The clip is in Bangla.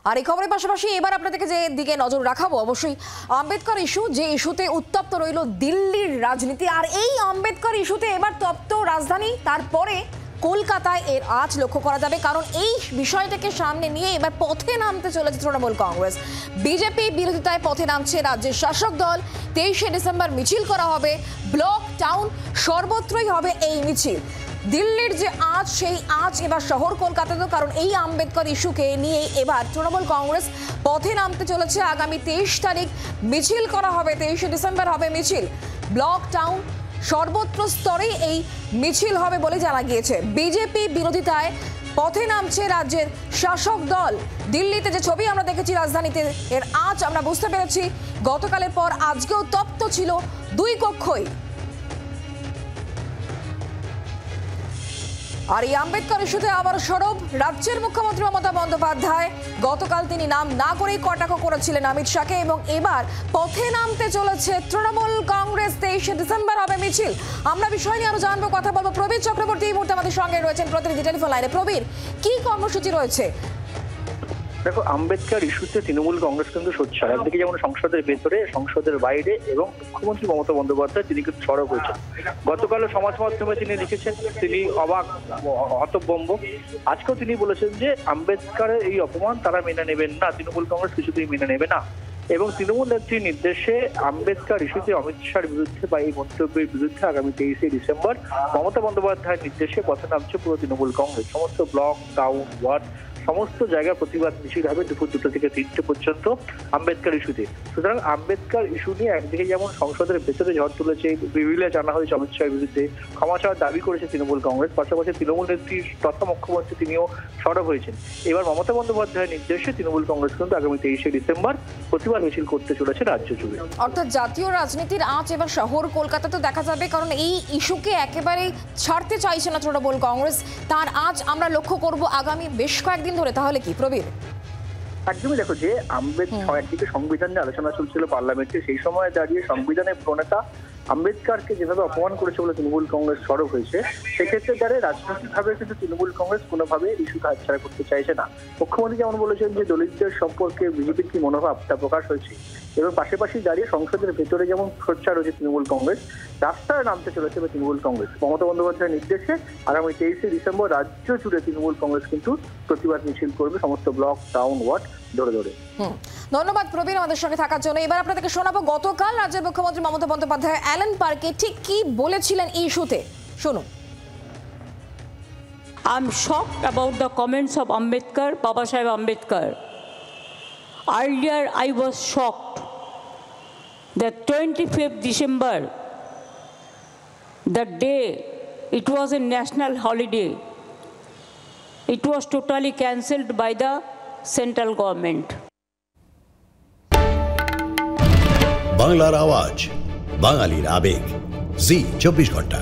আর এই খবরের পাশাপাশি এবার আপনাদেরকে যে দিকে নজর রাখাবো অবশ্যই আম্বেদকর ইস্যু, যে ইস্যুতে উত্তপ্ত রইল দিল্লির রাজনীতি। আর এই আম্বেদকর ইস্যুতে এবার তপ্ত রাজধানী, তারপরে কলকাতায় এর আজ লক্ষ্য করা যাবে, কারণ এই বিষয়টাকে সামনে নিয়ে এবার পথে নামতে চলেছে তৃণমূল কংগ্রেস। বিজেপি বিরোধিতায় পথে নামছে রাজ্যের শাসক দল। 23শে ডিসেম্বর মিছিল করা হবে, ব্লক টাউন সর্বত্রই হবে এই মিছিল। দিল্লির যে আজ, সেই আজ এবার শহর কলকাতাতেও, কারণ এই আম্বেদকর ইস্যুকে নিয়ে এবার তৃণমূল কংগ্রেস পথে নামতে চলেছে। আগামী 23 তারিখ মিছিল করা হবে, 23শে ডিসেম্বর হবে মিছিল। ব্লক টাউন সর্বত্র স্তরেই এই মিছিল হবে বলে জানা গিয়েছে। বিজেপি বিরোধিতায় পথে নামছে রাজ্যের শাসক দল। দিল্লিতে যে ছবি আমরা দেখেছি রাজধানীতে, এর আজ আমরা বুঝতে পেরেছি গতকালের পর আজকেও তপ্ত ছিল দুই কক্ষই। আর এই আম্বেদকর ইস্যুতে আবার সরব রাজ্যের মুখ্যমন্ত্রী মমতা বন্দ্যোপাধ্যায়। গতকাল তিনি নাম না করেই কটাক্ষ করেছিলেন অমিত শাহকে, এবং এবার পথে নামতে চলেছে তৃণমূল কংগ্রেস। 23শে ডিসেম্বর হবে মিছিল। আমরা বিষয় নিয়ে আরো জানবো, কথা বলবো। প্রবীর চক্রবর্তী এই মুহূর্তে আমাদের সঙ্গে রয়েছেন প্রতিনিধি টেলিফোন লাইনে। প্রবীর, কি কর্মসূচি রয়েছে? দেখো, আম্বেদকর ইস্যুতে তৃণমূল কংগ্রেস কিন্তু সোচ্চার। একদিকে যেমন সংসদের ভেতরে, সংসদের বাইরে, এবং মুখ্যমন্ত্রী মমতা বন্দ্যোপাধ্যায় তিনি কিন্তু সরব হয়েছেন। গতকাল সমাজ মাধ্যমে তিনি লিখেছেন, তিনি অবাক হতভম্ব। আজকেও তিনি বলেছেন যে আম্বেদকরের এই অপমান তারা মেনে নেবেন না, তৃণমূল কংগ্রেস কিছুতেই মেনে নেবে না। এবং তৃণমূল নেত্রীর নির্দেশে আম্বেদকর ইস্যুতে অমিত শাহর বিরুদ্ধে বা এই মন্তব্যের বিরুদ্ধে আগামী 23শে ডিসেম্বর মমতা বন্দ্যোপাধ্যায়ের নির্দেশে পথে নামছে পুরো তৃণমূল কংগ্রেস। সমস্ত ব্লক, টাউন, ওয়ার্ড সমস্ত জায়গায় প্রতিবাদ মিছিল হবে দুপুর 2টা থেকে 3টে পর্যন্ত আম্বেদকর ইস্যুতে। সুতরাং আম্বেদকর ইস্যু নিয়ে একদিকে যেমন সংসদের ভেতরে ঝড় তুলেছে, বিবিলে জানা হয়েছে অমিত শাহের বিরুদ্ধে, ক্ষমা চাওয়ার দাবি করেছে তৃণমূল কংগ্রেস, পাশাপাশি তৃণমূল নেত্রী তথা মুখ্যমন্ত্রী তিনিও সরব হয়েছেন। এবার মমতা বন্দ্যোপাধ্যায়ের নির্দেশে তৃণমূল কংগ্রেস কিন্তু আগামী 23শে ডিসেম্বর প্রতিবাদ মিছিল করতে চলেছে রাজ্য জুড়ে। অর্থাৎ জাতীয় রাজনীতির আঁচ এবার শহর কলকাতাতে দেখা যাবে, কারণ এই ইস্যুকে একেবারেই ছাড়তে চাইছে না তৃণমূল কংগ্রেস। তার আজ আমরা লক্ষ্য করব আগামী বেশ কয়েকদিন ধরে। তাহলে কি প্রবীর? একদমই, দেখো যে আম্বেদকর একদিকে সংবিধান নিয়ে আলোচনা চলছিল পার্লামেন্টে, সেই সময় দাঁড়িয়ে সংবিধানের প্রণেতা আম্বেদকরকে যেভাবে অপমান করেছে বলে তৃণমূল কংগ্রেস সরব হয়েছে, সেক্ষেত্রে দাঁড়িয়ে রাজনৈতিকভাবে কিন্তু তৃণমূল কংগ্রেস কোনোভাবে ইস্যুকে হাতছাড়া করতে চাইছে না। মুখ্যমন্ত্রী যেমন বলেছেন যে দলিতদের সম্পর্কে বিজেপির কি মনোভাব তা প্রকাশ হয়েছে, এবং পাশাপাশি দাঁড়িয়ে সংসদের ভেতরে যেমন সোচ্চার রয়েছে তৃণমূল কংগ্রেস, রাস্তায় নামতে চলেছে তৃণমূল কংগ্রেস। মমতা বন্দ্যোপাধ্যায়ের নির্দেশে আগামী 23শে ডিসেম্বর রাজ্য জুড়ে তৃণমূল কংগ্রেস কিন্তু প্রতিবাদ মিছিল করবে সমস্ত ব্লক, টাউন, ওয়ার্ড ধরে ধরে। ধন্যবাদ প্রবীর আমাদের সঙ্গে থাকার জন্য। এবার আপনাদেরকে শোনাবো গতকাল রাজ্যের মুখ্যমন্ত্রী মমতা বন্দ্যোপাধ্যায় অ্যালেন পার্কে ঠিক কি বলেছিলেন এই ইস্যুতে, শুনুন। I am shocked about the comments of Ambedkar, Baba Saheb Ambedkar. Earlier I was shocked that 25th December, the day it was a national holiday, it was totally cancelled by the central government. বাংলার আওয়াজ, বাঙালির আবেগ, জি 24 ঘন্টা।